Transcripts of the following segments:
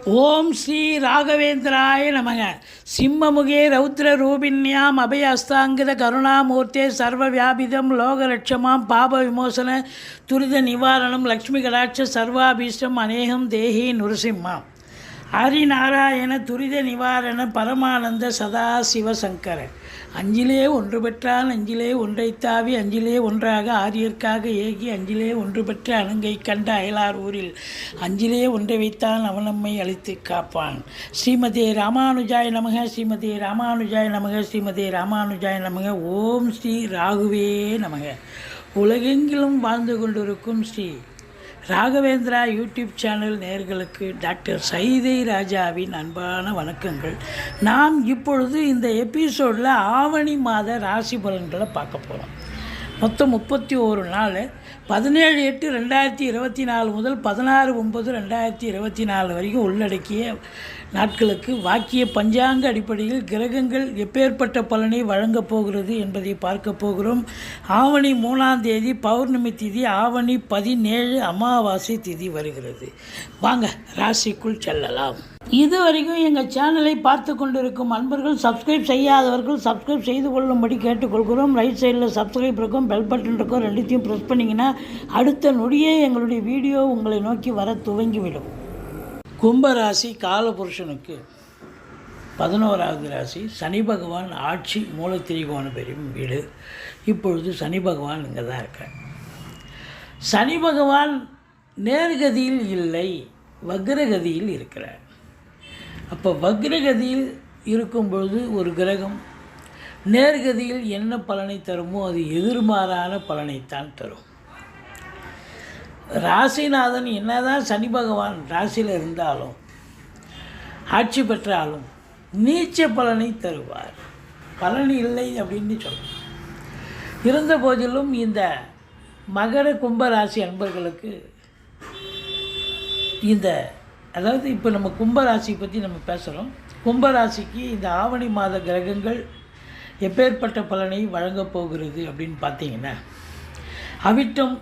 ஓம் ஸ்ரீ ராகவேந்திராய நமக. சிம்மமுகே ரௌத்ர ரூபிண்யாம் அபயஸ்தாங்கித கருணாமூர்த்தே சர்வ வியாபிதம் லோகலட்சமாம் பாப விமோசன துரித நிவாரணம் லக்ஷ்மி கடாட்ச சர்வாபீஷ்டம் அநேகம் தேஹி நுரசிம்மாம் ஹரிநாராயண துரித நிவாரண பரமானந்த சதா சிவசங்கர. அஞ்சிலே ஒன்று பெற்றால் அஞ்சிலே ஒன்றைத்தாவி அஞ்சிலே ஒன்றாக ஆரியர்க்காக ஏகி அஞ்சிலே ஒன்று பெற்ற அணங்கை கண்ட அயலார் ஊரில் அஞ்சிலே ஒன்றை வைத்தான் அவன் நம்மை அழித்து காப்பான். ஸ்ரீமதே ராமானுஜாய நமக. ஸ்ரீமதே ராமானுஜாய நமக. ஸ்ரீமதே ராமானுஜாய நமக. ஓம் ஸ்ரீ ராகுவே நமக. உலகெங்கிலும் வாழ்ந்து கொண்டிருக்கும் ஸ்ரீ ராகவேந்திரா யூடியூப் சேனல் நேயர்களுக்கு டாக்டர் சைதை ராஜாவின் அன்பான வணக்கங்கள். நாம் இப்பொழுது இந்த எபிசோடில் ஆவணி மாத ராசி பலன்களை பார்க்க போகிறோம். மொத்தம் 31 நாள், 17/8/2024 முதல் 16/9/2024 வரைக்கும் உள்ளடக்கிய நாட்களுக்கு வாக்கிய பஞ்சாங்க அடிப்படையில் கிரகங்கள் எப்பேற்பட்ட பலனை வழங்கப் போகிறது என்பதை பார்க்க போகிறோம். ஆவணி 3ஆம் தேதி பௌர்ணமி திதி, ஆவணி 17 அமாவாசை திதி வருகிறது. வாங்க ராசிக்குள் செல்லலாம். இதுவரைக்கும் எங்கள் சேனலை பார்த்து கொண்டிருக்கும் அன்பர்கள், சப்ஸ்கிரைப் செய்யாதவர்கள் சப்ஸ்கிரைப் செய்து கொள்ளும்படி கேட்டுக்கொள்கிறோம். ரைட் சைடில் சப்ஸ்கிரைப் இருக்கும், பெல் பட்டன் இருக்கும், ரெண்டுத்தையும் ப்ரெஸ் பண்ணிங்கன்னா அடுத்த நொடியே எங்களுடைய வீடியோ உங்களை நோக்கி வர துவங்கிவிடும். கும்பராசி காலபுருஷனுக்கு 11வது ராசி. சனி பகவான் ஆட்சி மூலத்திரிகோண பெரும் வீடு. இப்பொழுது சனி பகவான் இங்கே தான் இருக்கார். சனி பகவான் நேர்கதியில் இல்லை, வக்ரகதியில் இருக்கிறார். அப்போ வக்ரகதியில் இருக்கும் பொழுது ஒரு கிரகம் நேர்கதியில் என்ன பலனை தருமோ அது எதிர்மாறான பலனைத்தான் தரும். ராசிநாதன் என்னதான் சனி பகவான் ராசியில் இருந்தாலும், ஆட்சி பெற்றாலும் நீச்ச பலனை தருவார். பலன் இல்லை அப்படின்னு சொல்லணும். இருந்த போதிலும் இந்த மகர கும்பராசி அன்பர்களுக்கு அதாவது இப்போ நம்ம கும்பராசி பற்றி நம்ம பேசுகிறோம். கும்பராசிக்கு இந்த ஆவணி மாத கிரகங்கள் எப்பேற்பட்ட பலனை வழங்கப் போகிறது அப்படின்னு பார்த்தீங்கன்னா, அவிட்டம்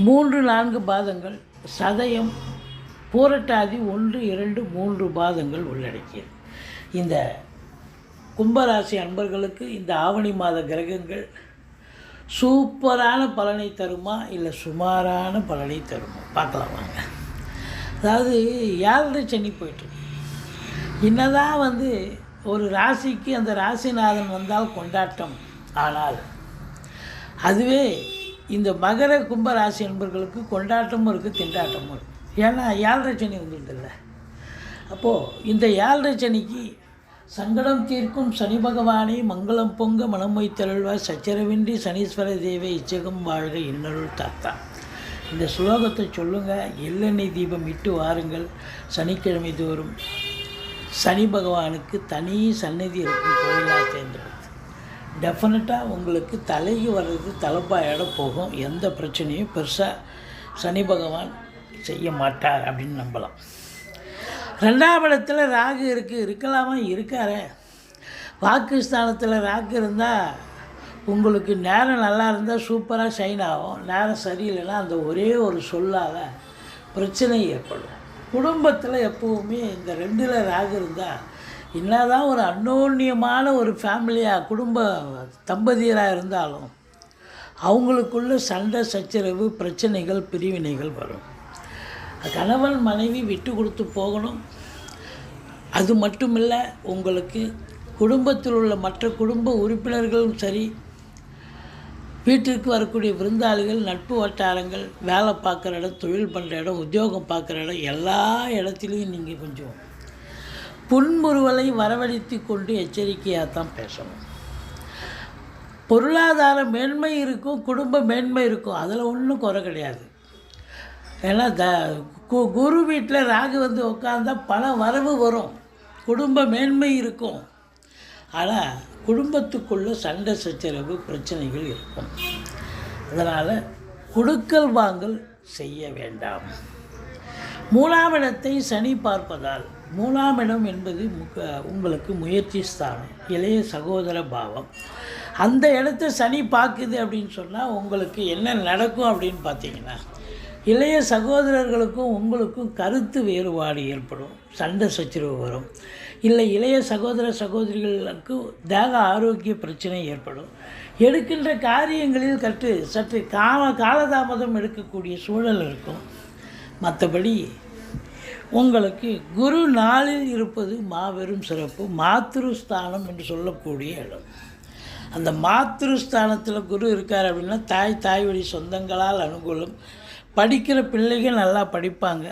3-4 பாதங்கள், சதயம், பூரட்டாதி 1-2-3 பாதங்கள் உள்ளடக்கியது. இந்த கும்பராசி அன்பர்களுக்கு இந்த ஆவணி மாத கிரகங்கள் சூப்பரான பலனை தருமா இல்லை சுமாரான பலனை தருமா பார்க்கலாம் வாங்க. அதாவது 7.5 சனி போய்ட்டு என்னதான் ஒரு ராசிக்கு அந்த ராசிநாதன் வந்தால் கொண்டாட்டம். ஆனால் அதுவே இந்த மகர கும்பராசி என்பர்களுக்கு கொண்டாட்டமும் இருக்குது, திண்டாட்டமும் இருக்குது. ஏன்னா 7.5 சனி வந்துடுதில்ல. அப்போது இந்த 7.5 சனிக்கு சங்கடம் தீர்க்கும் சனி பகவானே மங்களம் பொங்க மனம் வைத்தருள்வார், சச்சரவின்றி சனீஸ்வர தேவை இச்சகம் வாழ்க இன்னருள் தாத்தா. இந்த ஸ்லோகத்தை சொல்லுங்கள். எள்ளெண்ணெய் தீபம் இட்டு வாருங்கள். சனிக்கிழமை தோறும் சனி பகவானுக்கு தனி சந்நிதி இருக்கும் கோயிலாக தேர்ந்தெடுத்து டெஃபினட்டாக உங்களுக்கு தலைக்கு வர்றது தலைப்பாயோட போகும். எந்த பிரச்சனையும் பெருசாக சனி பகவான் செய்ய மாட்டார் அப்படின்னு நம்பலாம். 2ஆம் இடத்துல ராகு இருக்கலாமா? இருக்காரே. வாக்குஸ்தானத்தில் ராகு இருந்தால் உங்களுக்கு நேரம் நல்லா இருந்தால் சூப்பராக ஷைன் ஆகும். நேரம் சரியில்லைன்னா அந்த ஒரே ஒரு சொல்லால் பிரச்சனை ஏற்படும். குடும்பத்தில் எப்போவுமே இந்த 2ல் ராகு இருந்தால் என்னதான் ஒரு அன்னோன்யமான ஒரு ஃபேமிலியாக குடும்ப தம்பதியராக இருந்தாலும் அவங்களுக்குள்ள சண்டை சச்சரவு பிரச்சனைகள் பிரிவினைகள் வரும். கணவன் மனைவி விட்டு கொடுத்து போகணும். அது மட்டும் இல்லை, உங்களுக்கு குடும்பத்தில் உள்ள மற்ற குடும்ப உறுப்பினர்களும் சரி, வீட்டிற்கு வரக்கூடிய விருந்தாளிகள், நட்பு வட்டாரங்கள், வேலை பார்க்குற இடம், தொழில் பண்ணுற இடம், உத்தியோகம் பார்க்குற இடம், எல்லா இடத்துலையும் நீங்கள் கொஞ்சம் புன்முறுவலை வரவழைத்து கொண்டு எச்சரிக்கையாக தான் பேசணும். பொருளாதார மேன்மை இருக்கும், குடும்ப மேன்மை இருக்கும், அதில் ஒன்றும் குறை கிடையாது. ஏன்னா குரு வீட்டில் ராகு உட்காந்தா பல வரவு வரும், குடும்ப மேன்மை இருக்கும். ஆனால் குடும்பத்துக்குள்ள சண்டை சச்சரவு பிரச்சனைகள் இருக்கும். அதனால் கொடுக்கல் வாங்கல் செய்ய வேண்டாம். 3ஆம் இடத்தை சனி பார்ப்பதால், 3ஆம் இடம் என்பது உங்களுக்கு முயற்சி ஸ்தானம், இளைய சகோதர பாவம். அந்த இடத்த சனி பார்க்குது அப்படின்னு சொன்னால் உங்களுக்கு என்ன நடக்கும் அப்படின்னு பார்த்தீங்கன்னா, இளைய சகோதரர்களுக்கும் உங்களுக்கும் கருத்து வேறுபாடு ஏற்படும், சண்டை சச்சரவு வரும். இல்லை இளைய சகோதர சகோதரிகளுக்கு தேக ஆரோக்கிய பிரச்சனை ஏற்படும். எடுக்கின்ற காரியங்களில் சற்று காலதாமதம் எடுக்கக்கூடிய சூழல் இருக்கும். மற்றபடி உங்களுக்கு குரு நாளில் இருப்பது மாபெரும் சிறப்பு. மாத்ருஸ்தானம் என்று சொல்லக்கூடிய இடம். அந்த மாத்ருஸ்தானத்தில் குரு இருக்கார் அப்படின்னா தாய் வழி சொந்தங்களால் அனுகூலம். படிக்கிற பிள்ளைகள் நல்லா படிப்பாங்க.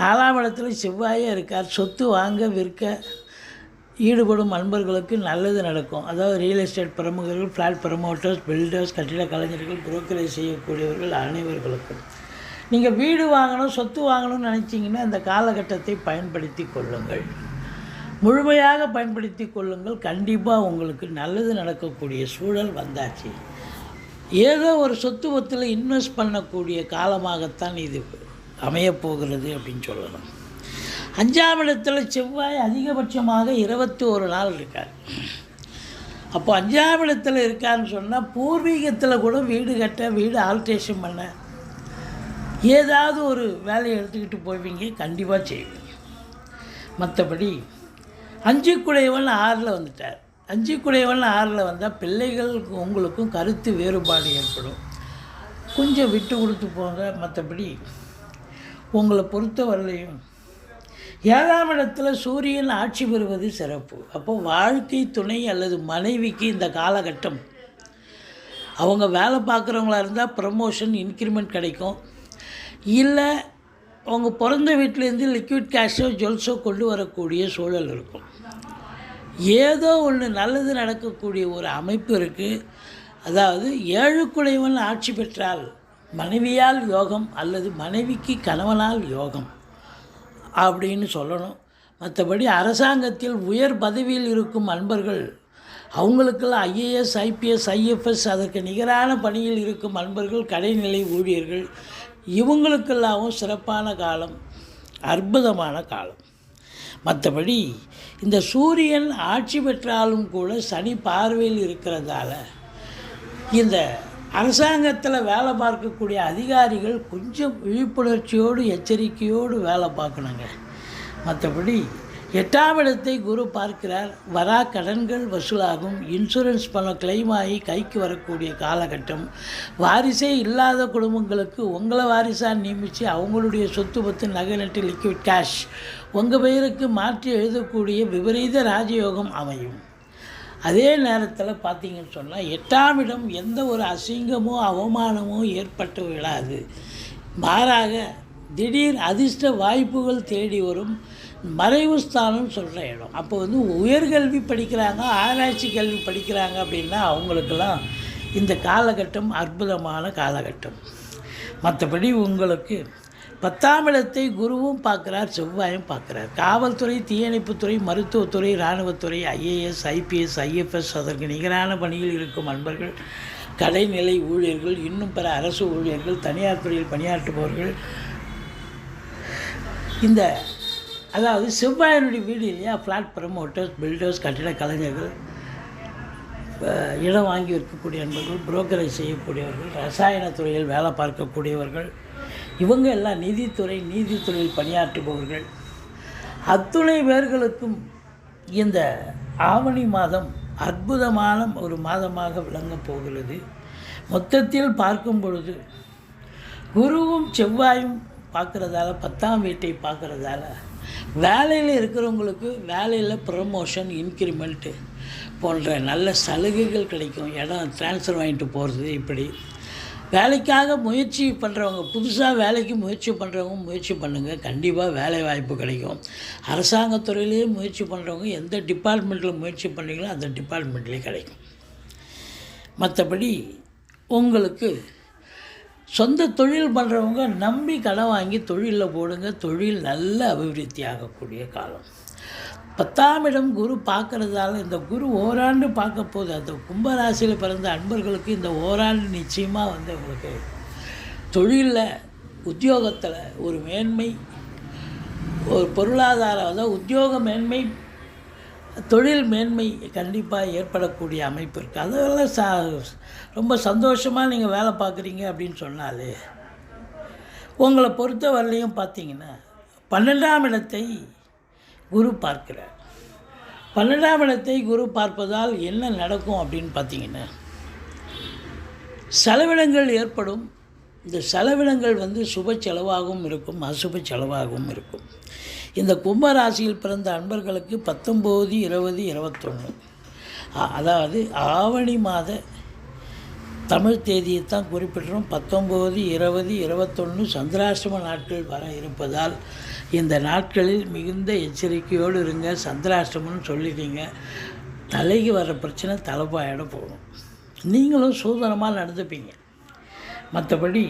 4ஆம் இடத்துல செவ்வாயே இருக்கார். சொத்து வாங்க விற்க ஈடுபடும் அன்பர்களுக்கு நல்லது நடக்கும். அதாவது ரியல் எஸ்டேட் பிரமுகர்கள், ஃப்ளாட் ப்ரமோட்டர்ஸ், பில்டர்ஸ், கட்டிட கலைஞர்கள், புரோக்கரேஜ் செய்யக்கூடியவர்கள் அனைவர்களுக்கும் நீங்கள் வீடு வாங்கணும், சொத்து வாங்கணும்னு நினச்சிங்கன்னா இந்த காலகட்டத்தை பயன்படுத்தி கொள்ளுங்கள். முழுமையாக பயன்படுத்தி கொள்ளுங்கள். கண்டிப்பாக உங்களுக்கு நல்லது நடக்கக்கூடிய சூழல் வந்தாச்சு. ஏதோ ஒரு சொத்து பத்தில் இன்வெஸ்ட் பண்ணக்கூடிய காலமாகத்தான் இது அமையப்போகிறது அப்படின்னு சொல்லணும். 5ஆம் இடத்துல செவ்வாய் அதிகபட்சமாக 21 நாள் இருக்கார். அப்போ 5ஆம் இடத்துல இருக்காருன்னு சொன்னால் பூர்வீகத்தில் கூட வீடு கட்ட, வீடு ஆல்ட்ரேஷன் பண்ண ஏதாவது ஒரு வேலையை எடுத்துக்கிட்டு போவீங்க, கண்டிப்பாக செய்வீங்க. மற்றபடி 5 குடையவன் 6ல் வந்துட்டார். 5 குடையவன் 6ல் வந்தால் பிள்ளைகளுக்கு உங்களுக்கும் கருத்து வேறுபாடு ஏற்படும். கொஞ்சம் விட்டு கொடுத்து போங்க. மற்றபடி உங்களை பொறுத்தவரையிலையும் 7ஆம் இடத்துல சூரியன் ஆட்சி பெறுவது சிறப்பு. அப்போ வாழ்க்கை துணை அல்லது மனைவிக்கு இந்த காலகட்டம் அவங்க வேலை பார்க்குறவங்களா இருந்தால் ப்ரமோஷன், இன்க்ரிமெண்ட் கிடைக்கும். இல்லை அவங்க பிறந்த வீட்டிலேருந்து லிக்விட் கேஷோ ஜுவல்ஸோ கொண்டு வரக்கூடிய சூழல் இருக்கும். ஏதோ ஒன்று நல்லது நடக்கக்கூடிய ஒரு அமைப்பு இருக்குது. அதாவது 7 குடையவன் ஆட்சி பெற்றால் மனைவியால் யோகம் அல்லது மனைவிக்கு கணவனால் யோகம் அப்படின்னு சொல்லணும். மற்றபடி அரசாங்கத்தில் உயர் பதவியில் இருக்கும் அன்பர்கள், அவங்களுக்கெல்லாம் ஐஏஎஸ், ஐபிஎஸ், ஐஎஃப்எஸ் அதற்கு நிகரான பணியில் இருக்கும் அன்பர்கள், கடைநிலை ஊழியர்கள், இவங்களுக்கெல்லாமும் சிறப்பான காலம், அற்புதமான காலம். மற்றபடி இந்த சூரியன் ஆட்சி பெற்றாலும் கூட சனி பார்வையில் இருக்கிறதால இந்த அரசாங்கத்தில் வேலை பார்க்கக்கூடிய அதிகாரிகள் கொஞ்சம் விழிப்புணர்ச்சியோடு எச்சரிக்கையோடு வேலை பார்க்கணுங்க. மற்றபடி 8ஆம் இடத்தை குரு பார்க்கிறார். வரா கடன்கள் வசூலாகும். இன்சூரன்ஸ் பணம் கிளைம் ஆகி கைக்கு வரக்கூடிய காலகட்டம். வாரிசே இல்லாத குடும்பங்களுக்கு உங்களை வாரிசாக நியமித்து அவங்களுடைய சொத்து பத்து, நகை நட்டு, லிக்விட் கேஷ் உங்கள் பெயருக்கு மாற்றி எழுதக்கூடிய விபரீத ராஜயோகம் அமையும். அதே நேரத்தில் பார்த்தீங்கன்னு சொன்னால் 8ஆம் இடம் எந்த ஒரு அசிங்கமோ அவமானமோ ஏற்பட்டு விடாது. மாறாக திடீர் அதிர்ஷ்ட வாய்ப்புகள் தேடி வரும். மறைவு ஸ்தானம் சொல்கிற இடம். அப்போ உயர்கல்வி படிக்கிறாங்க, ஆராய்ச்சி கல்வி படிக்கிறாங்க அப்படின்னா அவங்களுக்கெல்லாம் இந்த காலகட்டம் அற்புதமான காலகட்டம். மற்றபடி உங்களுக்கு 10ஆம் இடத்தை குருவும் பார்க்குறார், செவ்வாயும் பார்க்குறார். காவல்துறை, தீயணைப்புத்துறை, மருத்துவத்துறை, இராணுவத்துறை, ஐஏஎஸ், ஐபிஎஸ், ஐஎஃப்எஸ் அதற்கு நிகரான பணியில் இருக்கும் அன்பர்கள், கடைநிலை ஊழியர்கள், இன்னும் பிற அரசு ஊழியர்கள், தனியார் துறையில் பணியாற்றுபவர்கள், இந்த அதாவது செவ்வாயினுடைய வீடு இல்லையா, ஃப்ளாட் ப்ரமோட்டர்ஸ், பில்டர்ஸ், கட்டிட கலைஞர்கள், இடம் வாங்கி விற்கக்கூடிய அன்பர்கள், புரோக்கரேஜ் செய்யக்கூடியவர்கள், ரசாயன துறையில் வேலை பார்க்கக்கூடியவர்கள், இவங்க எல்லாம் நீதித்துறையில் பணியாற்றுபவர்கள், அத்துணை பேர்களுக்கும் இந்த ஆவணி மாதம் அற்புதமான ஒரு மாதமாக விளங்கப் போகிறது. மொத்தத்தில் பார்க்கும் பொழுது குருவும் செவ்வாயும் பார்க்குறதால, 10ஆம் வீட்டை பார்க்குறதால வேலையில் இருக்கிறவங்களுக்கு வேலையில் ப்ரமோஷன், இன்க்ரிமெண்ட்டு போன்ற நல்ல சலுகைகள் கிடைக்கும். இடம் ட்ரான்ஸ்ஃபர் வாங்கிட்டு போகிறது. இப்படி வேலைக்காக முயற்சி பண்ணுறவங்க, புதுசாக வேலைக்கு முயற்சி பண்ணுறவங்க முயற்சி பண்ணுங்கள், கண்டிப்பாக வேலை வாய்ப்பு கிடைக்கும். அரசாங்கத்துறையிலேயே முயற்சி பண்ணுறவங்க எந்த டிபார்ட்மெண்ட்டில் முயற்சி பண்ணுறீங்களோ அந்த டிபார்ட்மெண்ட்லேயே கிடைக்கும். மற்றபடி உங்களுக்கு சொந்த தொழில் பண்ணுறவங்க நம்பி கடன் வாங்கி தொழிலில் போடுங்க. தொழில் நல்ல அபிவிருத்தி ஆகக்கூடிய காலம். 10ஆம் இடம் குரு பார்க்குறதால இந்த குரு ஓராண்டு பார்க்க போகுது. அந்த கும்பராசியில் பிறந்த அன்பர்களுக்கு இந்த ஓராண்டு நிச்சயமாக உங்களுக்கு தொழிலில், உத்தியோகத்தில் ஒரு மேன்மை, ஒரு பொருளாதாரம், அதாவது உத்தியோக மேன்மை, தொழில் மேன்மை கண்டிப்பாக ஏற்படக்கூடிய அமைப்பு இருக்குது. அதெல்லாம் ரொம்ப சந்தோஷமாக நீங்கள் வேலை பார்க்குறீங்க அப்படின்னு சொன்னாலே உங்களை பொறுத்த வரலையும் பார்த்தீங்கன்னா 12ஆம் இடத்தை குரு பார்க்கிறார். 12ஆம் இடத்தை குரு பார்ப்பதால் என்ன நடக்கும் அப்படின்னு பார்த்தீங்கன்னா, செலவினங்கள் ஏற்படும். இந்த செலவினங்கள் சுப செலவாகவும் இருக்கும், அசுப செலவாகவும் இருக்கும். இந்த கும்பராசியில் பிறந்த அன்பர்களுக்கு 19, 20, 21 அதாவது ஆவணி மாத தமிழ் தேதியை தான் குறிப்பிடுறோம். 19, 20, 21 சந்திராஷ்டம நாட்கள் வர இருப்பதால் இந்த நாட்களில் மிகுந்த எச்சரிக்கையோடு இருங்க. சந்திராஷ்டமம்னு சொல்லிட்டீங்க, தலைக்கு வர பிரச்சனை தலைப்பாயிட போகணும். நீங்களும் சூதனமாக நடந்துப்பீங்க. மற்றபடி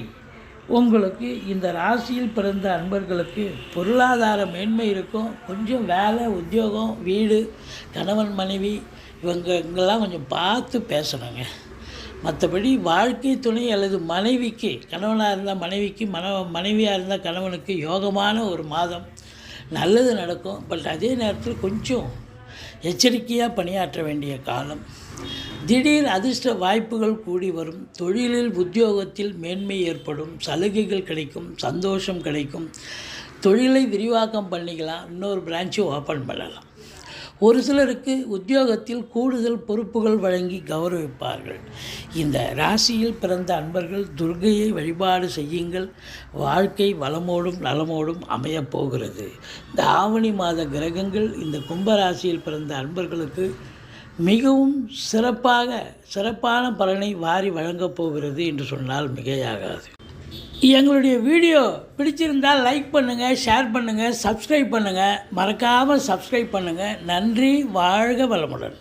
உங்களுக்கு இந்த ராசியில் பிறந்த அன்பர்களுக்கு பொருளாதார மேன்மை இருக்கும். கொஞ்சம் வேலை, உத்தியோகம், வீடு, கணவன் மனைவி இவங்கெல்லாம் கொஞ்சம் பார்த்து பேசணுங்க. மற்றபடி வாழ்க்கை துணை அல்லது மனைவிக்கு, கணவனாக இருந்தால் மனைவிக்கு, மனைவியாக இருந்தால் கணவனுக்கு யோகமான ஒரு மாதம், நல்லது நடக்கும். பட் அதே நேரத்தில் கொஞ்சம் எச்சரிக்கையாக பணியாற்ற வேண்டிய காலம். திடீர் அதிர்ஷ்ட வாய்ப்புகள் கூடி வரும். தொழிலில், உத்தியோகத்தில் மேன்மை ஏற்படும். சலுகைகள் கிடைக்கும், சந்தோஷம் கிடைக்கும். தொழிலை விரிவாக்கம் பண்ணிக்கலாம், இன்னொரு பிரான்ச்சு ஓப்பன் பண்ணலாம். ஒரு சிலருக்கு உத்தியோகத்தில் கூடுதல் பொறுப்புகள் வழங்கி கௌரவிப்பார்கள். இந்த ராசியில் பிறந்த அன்பர்கள் துர்க்கையை வழிபாடு செய்யுங்கள். வாழ்க்கை வளமோடும் நலமோடும் அமையப்போகிறது. இந்த ஆவணி மாத கிரகங்கள் இந்த கும்பராசியில் பிறந்த அன்பர்களுக்கு மிகவும் சிறப்பான பலனை வாரி வழங்கப் போகிறது என்று சொன்னால் மிகையாகாது. எங்களுடைய வீடியோ பிடிச்சிருந்தால் லைக் பண்ணுங்கள், ஷேர் பண்ணுங்கள், சப்ஸ்கிரைப் பண்ணுங்கள். மறக்காமல் சப்ஸ்கிரைப் பண்ணுங்கள். நன்றி. வாழ்க வளமுடன்.